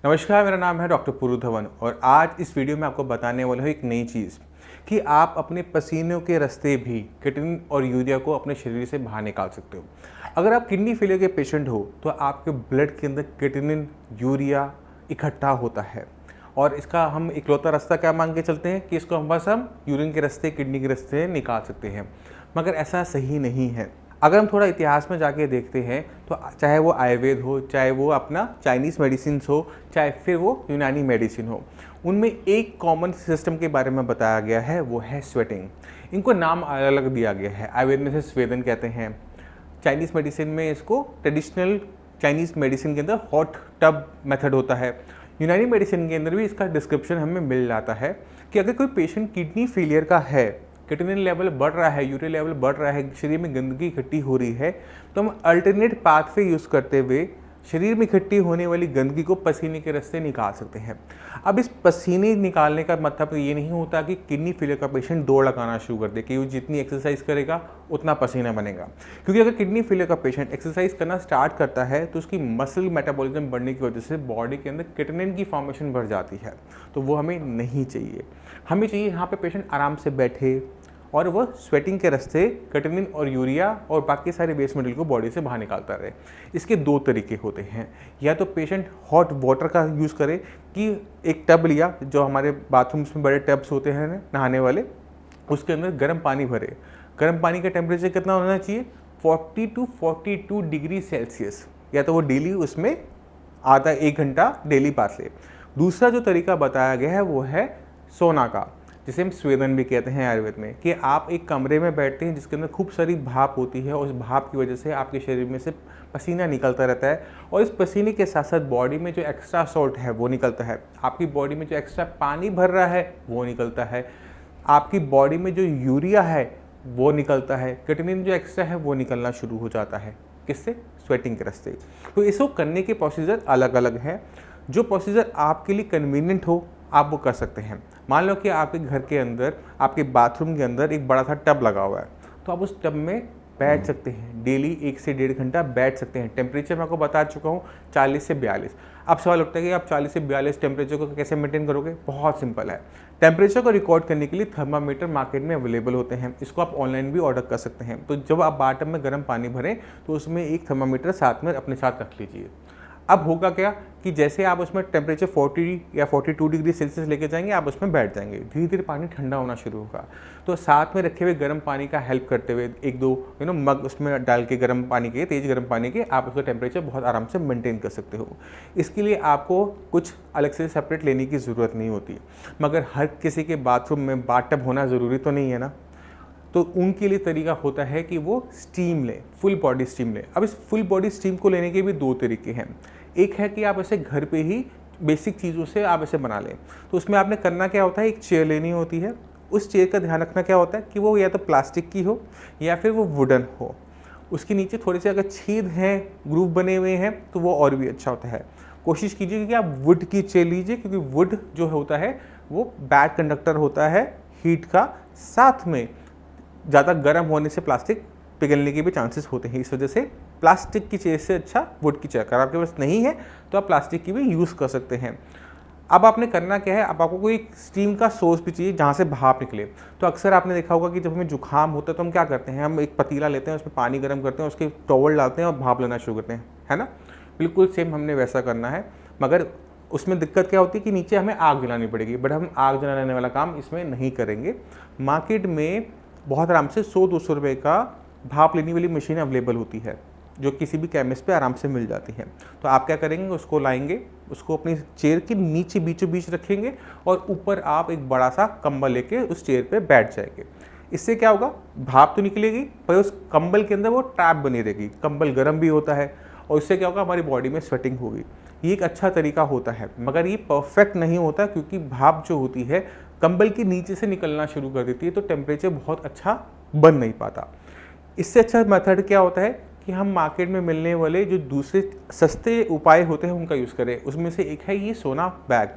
नमस्कार, मेरा नाम है डॉक्टर पुरु धवन और आज इस वीडियो में आपको बताने वाला हूँ एक नई चीज़ कि आप अपने पसीनों के रास्ते भी क्रिएटिनिन और यूरिया को अपने शरीर से बाहर निकाल सकते हो। अगर आप किडनी फेलियर के पेशेंट हो तो आपके ब्लड के अंदर क्रिएटिनिन यूरिया इकट्ठा होता है और इसका हम इकलौता रास्ता क्या मान के चलते हैं कि इसको बस हम यूरिन के रास्ते किडनी के रास्ते निकाल सकते हैं, मगर ऐसा सही नहीं है। अगर हम थोड़ा इतिहास में जाके देखते हैं तो चाहे वो आयुर्वेद हो, चाहे वो अपना चाइनीज़ मेडिसिन हो, चाहे फिर वो यूनानी मेडिसिन हो, उनमें एक कॉमन सिस्टम के बारे में बताया गया है, वो है स्वेटिंग। इनको नाम अलग अलग दिया गया है। आयुर्वेद में से स्वेदन कहते हैं, चाइनीज़ मेडिसिन में इसको ट्रेडिशनल चाइनीज़ मेडिसिन के अंदर हॉट टब मेथड होता है। यूनानी मेडिसिन के अंदर भी इसका डिस्क्रिप्शन हमें मिल जाता है कि अगर कोई पेशेंट किडनी फेलियर का है, क्रिएटिनिन लेवल बढ़ रहा है, यूरिया लेवल बढ़ रहा है, शरीर में गंदगी इकट्ठी हो रही है, तो हम अल्टरनेट पाथवे यूज़ करते हुए शरीर में इकट्ठी होने वाली गंदगी को पसीने के रास्ते निकाल सकते हैं। अब इस पसीने निकालने का मतलब ये नहीं होता कि किडनी फेलियर का पेशेंट दौड़ लगाना शुरू कर दे कि वो जितनी एक्सरसाइज करेगा उतना पसीना बनेगा, क्योंकि अगर किडनी फेलियर का पेशेंट एक्सरसाइज करना स्टार्ट करता है तो उसकी मसल मेटाबॉलिज्म बढ़ने की वजह से बॉडी के अंदर क्रिएटिनिन की फॉर्मेशन बढ़ जाती है, तो वो हमें नहीं चाहिए। हमें चाहिए यहाँ पे पेशेंट आराम से बैठे और वह स्वेटिंग के रास्ते क्रिएटिनिन और यूरिया और बाकी सारे वेस्ट मटेरियल को बॉडी से बाहर निकालता रहे। इसके दो तरीके होते हैं, या तो पेशेंट हॉट वाटर का यूज़ करे कि एक टब लिया, जो हमारे बाथरूम्स में बड़े टब्स होते हैं नहाने वाले, उसके अंदर गर्म पानी भरे। गर्म पानी का टेम्परेचर कितना होना चाहिए? 40 to 42 डिग्री सेल्सियस। या तो वो डेली उसमें आधा 1 घंटा डेली बात ले। दूसरा जो तरीका बताया गया है वो है सोना का, जिसे हम स्वेदन भी कहते हैं आयुर्वेद में, कि आप एक कमरे में बैठते हैं जिसके अंदर खूब सारी भाप होती है और उस भाप की वजह से आपके शरीर में से पसीना निकलता रहता है और इस पसीने के साथ साथ बॉडी में जो एक्स्ट्रा सॉल्ट है वो निकलता है, आपकी बॉडी में जो एक्स्ट्रा पानी भर रहा है वो निकलता है, आपकी बॉडी में जो यूरिया है वो निकलता है, क्रिएटिनिन जो एक्स्ट्रा है वो निकलना शुरू हो जाता है। किससे? स्वेटिंग के रास्ते। तो इसको करने के प्रोसीजर अलग अलग हैं। जो प्रोसीजर आपके लिए कन्वीनियंट हो आप वो कर सकते हैं। मान लो कि आपके घर के अंदर, आपके बाथरूम के अंदर एक बड़ा सा टब लगा हुआ है, तो आप उस टब में बैठ सकते हैं, डेली 1 से 1.5 घंटा बैठ सकते हैं। टेम्परेचर मैं आपको बता चुका हूँ 40 से 42। अब सवाल उठता है कि आप 40 से 42 टेम्परेचर को कैसे मेंटेन करोगे? बहुत सिंपल है। टेम्परेचर को रिकॉर्ड करने के लिए थर्मामीटर मार्केट में अवेलेबल होते हैं, इसको आप ऑनलाइन भी ऑर्डर कर सकते हैं। तो जब आप बाथटब में गर्म पानी भरें तो उसमें एक थर्मामीटर साथ में अपने साथ रख लीजिए। अब होगा क्या कि जैसे आप उसमें टेम्परेचर 40 या 42 डिग्री सेल्सियस लेके जाएंगे, आप उसमें बैठ जाएंगे, धीरे धीरे पानी ठंडा होना शुरू होगा। तो साथ में रखे हुए गर्म पानी का हेल्प करते हुए 1-2 मग उसमें डाल के गर्म पानी के, तेज़ गर्म पानी के, आप उसका टेम्परेचर बहुत आराम से मेंटेन कर सकते हो। इसके लिए आपको कुछ अलग से सेपरेट लेने की ज़रूरत नहीं होती, मगर हर किसी के बाथरूम में बाथटब होना ज़रूरी तो नहीं है ना। तो उनके लिए तरीका होता है कि वो स्टीम लें, फुल बॉडी स्टीम लें। अब इस फुल बॉडी स्टीम को लेने के भी 2 तरीके हैं। एक है कि आप इसे घर पे ही बेसिक चीज़ों से आप इसे बना लें। तो उसमें आपने करना क्या होता है, एक चेयर लेनी होती है। उस चेयर का ध्यान रखना क्या होता है कि वो या तो प्लास्टिक की हो या फिर वो वुडन हो। उसके नीचे थोड़े से अगर छेद हैं, ग्रूव बने हुए हैं, तो वो और भी अच्छा होता है। कोशिश कीजिए कि आप वुड की चेयर लीजिए, क्योंकि वुड जो होता है वो बैड कंडक्टर होता है हीट का, साथ में ज़्यादा गर्म होने से प्लास्टिक पिघलने के भी चांसेस होते हैं। इस वजह से प्लास्टिक की चेयर से अच्छा वुड की चेयर। अगर आपके पास नहीं है तो आप प्लास्टिक की भी यूज़ कर सकते हैं। अब आपने करना क्या है, अब आपको कोई स्टीम का सोर्स भी चाहिए जहाँ से भाप निकले। तो अक्सर आपने देखा होगा कि जब हमें जुकाम होता है तो हम क्या करते हैं, हम एक पतीला लेते हैं, उसमें पानी गर्म करते हैं, उसके टॉवल डालते हैं और भाप लेना शुरू करते हैं, है ना। बिल्कुल सेम हमने वैसा करना है, मगर उसमें दिक्कत क्या होती है कि नीचे हमें आग जलानी पड़ेगी, बट हम आग जलाने वाला काम इसमें नहीं करेंगे। मार्केट में बहुत आराम से 100-200 रुपये का भाप लेने वाली मशीन अवेलेबल होती है, जो किसी भी केमिस्ट पे आराम से मिल जाती है। तो आप क्या करेंगे, उसको लाएंगे, उसको अपनी चेयर के नीचे बीचों बीच रखेंगे और ऊपर आप एक बड़ा सा कंबल लेके उस चेयर पे बैठ जाएंगे। इससे क्या होगा, भाप तो निकलेगी पर उस कंबल के अंदर वो ट्रैप बनी रहेगी। कंबल गर्म भी होता है और इससे क्या होगा, हमारी बॉडी में स्वेटिंग होगी। ये एक अच्छा तरीका होता है, मगर ये परफेक्ट नहीं होता, क्योंकि भाप जो होती है कंबल के नीचे से निकलना शुरू कर देती है, तो टेम्परेचर बहुत अच्छा बन नहीं पाता। इससे अच्छा मेथड क्या होता है कि हम मार्केट में मिलने वाले जो दूसरे सस्ते उपाय होते हैं उनका यूज़ करें। उसमें से एक है ये सोना बैग।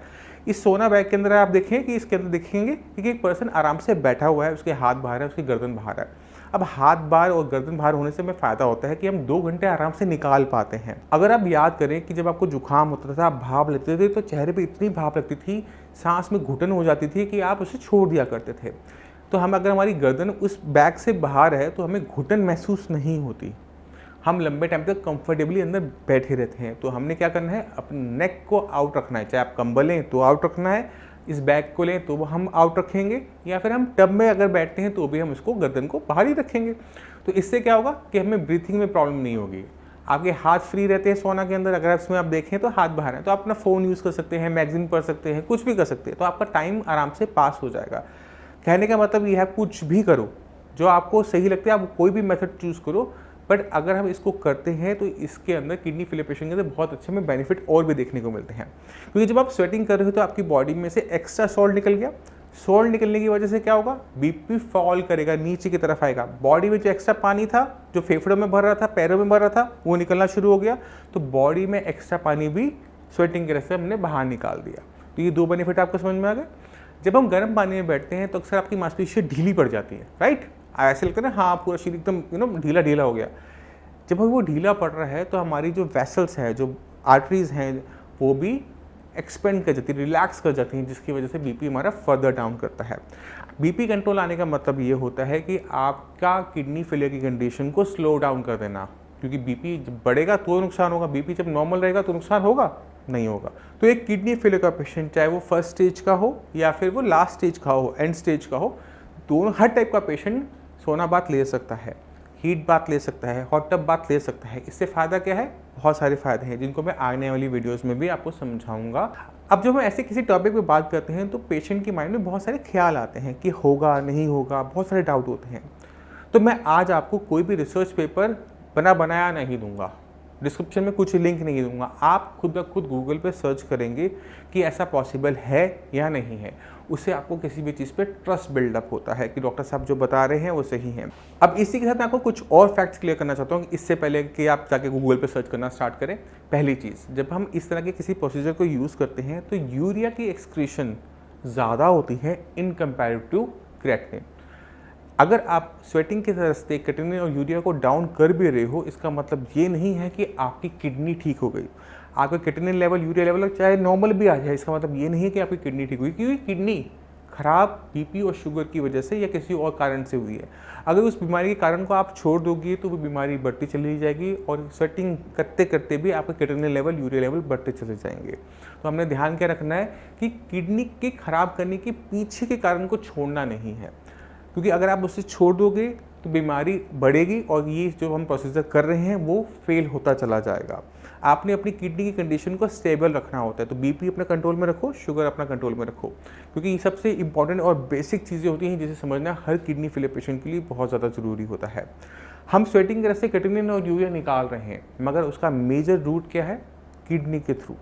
इस सोना बैग के अंदर आप देखें कि इसके अंदर देखेंगे कि एक पर्सन आराम से बैठा हुआ है, उसके हाथ बाहर है, उसकी गर्दन बाहर है। अब हाथ बाहर और गर्दन बाहर होने से हमें फ़ायदा होता है कि हम 2 घंटे आराम से निकाल पाते हैं। अगर आप याद करें कि जब आपको जुकाम होता था, आप भाप लेते थे, तो चेहरे पे इतनी भाप लगती थी, सांस में घुटन हो जाती थी कि आप उसे छोड़ दिया करते थे। तो हम अगर हमारी गर्दन उस बैग से बाहर है तो हमें घुटन महसूस नहीं होती, हम लंबे टाइम तक कंफर्टेबली अंदर बैठे रहते हैं। तो हमने क्या करना है, अपने नेक को आउट रखना है। चाहे आप कंबल लें तो आउट रखना है, इस बैग को लें तो हम आउट रखेंगे, या फिर हम टब में अगर बैठते हैं तो भी हम इसको गर्दन को बाहर ही रखेंगे। तो इससे क्या होगा कि हमें ब्रीथिंग में प्रॉब्लम नहीं होगी। आपके हाथ फ्री रहते हैं सोना के अंदर, अगर इसमें आप देखें तो हाथ बाहर है, तो आप अपना फ़ोन यूज़ कर सकते हैं, मैगजीन पढ़ सकते हैं, कुछ भी कर सकते हैं। तो आपका टाइम आराम से पास हो जाएगा। कहने का मतलब ये है, कुछ भी करो जो आपको सही लगता है, आप कोई भी मेथड चूज़ करो, बट अगर हम इसको करते हैं तो इसके अंदर किडनी फेलियर पेशेंट के अंदर बहुत अच्छे में बेनिफिट और भी देखने को मिलते हैं। क्योंकि जब आप स्वेटिंग कर रहे हो तो आपकी बॉडी में से एक्स्ट्रा सॉल्ट निकल गया। सॉल्ट निकलने की वजह से क्या होगा, बीपी फॉल करेगा, नीचे की तरफ आएगा। बॉडी में जो एक्स्ट्रा पानी था, जो फेफड़ों में भर रहा था, पैरों में भर रहा था, वो निकलना शुरू हो गया। तो बॉडी में एक्स्ट्रा पानी भी स्वेटिंग के वजह से हमने बाहर निकाल दिया। तो ये 2 बेनिफिट आपको समझ में आ गए। जब हम गर्म पानी में बैठते हैं तो अक्सर आपकी मांसपेशियाँ ढीली पड़ जाती है, राइट। ऐसे लगता है ना, हाँ पूरा शरीर एकदम ढीला ढीला हो गया। जब वो ढीला पड़ रहा है तो हमारी जो वेसल्स हैं, जो आर्टरीज हैं, वो भी एक्सपेंड कर जाती है, रिलैक्स कर जाती हैं, जिसकी वजह से बीपी हमारा फर्दर डाउन करता है। बीपी कंट्रोल आने का मतलब ये होता है कि आपका किडनी फेलियर की कंडीशन को स्लो डाउन कर देना। क्योंकि बीपी जब बढ़ेगा तो नुकसान होगा, बीपी जब नॉर्मल रहेगा तो नुकसान होगा नहीं होगा। तो एक किडनी फेलियर का पेशेंट, चाहे वो फर्स्ट स्टेज का हो या फिर वो लास्ट स्टेज का हो, एंड स्टेज का हो, दोनों हर टाइप का पेशेंट सोना बाथ ले सकता है, हीट बाथ ले सकता है, हॉट टब बाथ ले सकता है। इससे फ़ायदा क्या है, बहुत सारे फ़ायदे हैं जिनको मैं आने वाली वीडियोस में भी आपको समझाऊंगा। अब जब हम ऐसे किसी टॉपिक पे बात करते हैं तो पेशेंट के माइंड में बहुत सारे ख्याल आते हैं कि होगा नहीं होगा, बहुत सारे डाउट होते हैं। तो मैं आज आपको कोई भी रिसर्च पेपर बनाया नहीं दूंगा, डिस्क्रिप्शन में कुछ लिंक नहीं दूंगा। आप खुद ब खुद गूगल पे सर्च करेंगे कि ऐसा पॉसिबल है या नहीं है। उससे आपको किसी भी चीज़ पे ट्रस्ट बिल्डअप होता है कि डॉक्टर साहब जो बता रहे हैं वो सही है। अब इसी के साथ मैं आपको कुछ और फैक्ट्स क्लियर करना चाहता हूँ इससे पहले कि आप जाके गूगल पे सर्च करना स्टार्ट करें। पहली चीज़, जब हम इस तरह के किसी प्रोसीजर को यूज़ करते हैं तो यूरिया की एक्सक्रीशन ज़्यादा होती है इन कंपेरेटिव टू क्रिएटिनिन। अगर आप स्वेटिंग के रास्ते क्रिएटिनिन और यूरिया को डाउन कर भी रहे हो, इसका मतलब ये नहीं है कि आपकी किडनी ठीक हो गई। आपका क्रिएटिनिन लेवल, यूरिया लेवल चाहे नॉर्मल भी आ जाए, इसका मतलब ये नहीं है कि आपकी किडनी ठीक हुई, क्योंकि किडनी खराब बीपी और शुगर की वजह से या किसी और कारण से हुई है। अगर उस बीमारी के कारण को आप छोड़ दोगे तो वो बीमारी बढ़ती चली जाएगी और स्वेटिंग करते करते भी आपका क्रिएटिनिन लेवल, यूरिया लेवल बढ़ते चले जाएंगे। तो हमने ध्यान क्या रखना है कि किडनी के खराब करने के पीछे के कारण को छोड़ना नहीं है, क्योंकि अगर आप उसे छोड़ दोगे तो बीमारी बढ़ेगी और ये जो हम प्रोसीजर कर रहे हैं वो फेल होता चला जाएगा। आपने अपनी किडनी की कंडीशन को स्टेबल रखना होता है। तो बीपी अपने कंट्रोल में रखो, शुगर अपना कंट्रोल में रखो, क्योंकि ये सबसे इंपॉर्टेंट और बेसिक चीज़ें होती हैं जिसे समझना हर किडनी फेलियर पेशेंट के लिए बहुत ज़्यादा ज़रूरी होता है। हम स्वेटिंग के रास्ते क्रिएटिनिन और यूरिया निकाल रहे हैं, मगर उसका मेजर रूट क्या है, किडनी के थ्रू।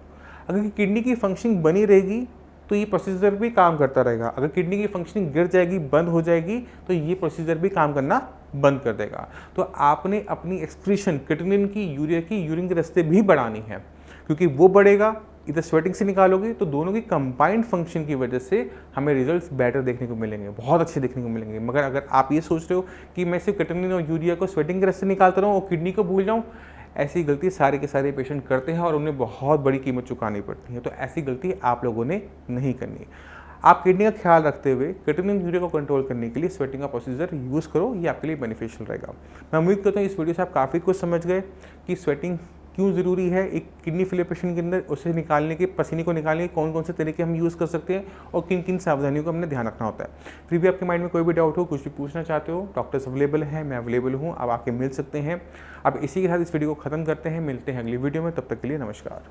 अगर किडनी की फंक्शनिंग बनी रहेगी तो ये प्रोसीजर भी काम करता रहेगा। अगर किडनी की फंक्शनिंग गिर जाएगी, बंद हो जाएगी, तो ये प्रोसीजर भी काम करना बंद कर देगा। तो आपने अपनी एक्सक्रीशन क्रिएटिनिन की, यूरिया की, यूरिन के रास्ते भी बढ़ानी है, क्योंकि वो बढ़ेगा, इधर स्वेटिंग से निकालोगे तो दोनों की कंबाइंड फंक्शन की वजह से हमें रिजल्ट्स बेटर देखने को मिलेंगे, बहुत अच्छे देखने को मिलेंगे। मगर अगर आप ये सोच रहे हो कि मैं सिर्फ क्रिएटिनिन और यूरिया को स्वेटिंग के रास्ते निकालता रहूँ और किडनी को भूल जाऊँ, ऐसी गलती सारे के सारे पेशेंट करते हैं और उन्हें बहुत बड़ी कीमत चुकानी पड़ती है। तो ऐसी गलती आप लोगों ने नहीं करनी। आप किडनी का ख्याल रखते हुए क्रिएटिनिन यूरिया को कंट्रोल करने के लिए स्वेटिंग का प्रोसीजर यूज़ करो, ये आपके लिए बेनिफिशियल रहेगा। मैं उम्मीद करता हूँ इस वीडियो से आप काफ़ी कुछ समझ गए कि स्वेटिंग क्यों ज़रूरी है एक किडनी फेलियर पेशेंट के अंदर, उसे निकालने के, पसीने को निकालने के कौन कौन से तरीके हम यूज़ कर सकते हैं और किन किन सावधानियों को हमने ध्यान रखना होता है। फिर भी आपके माइंड में कोई भी डाउट हो, कुछ भी पूछना चाहते हो, डॉक्टर्स अवेलेबल हैं, मैं अवेलेबल हूँ, आप आके मिल सकते हैं। अब इसी के साथ इस वीडियो को ख़त्म करते हैं, मिलते हैं अगली वीडियो में, तब तक के लिए नमस्कार।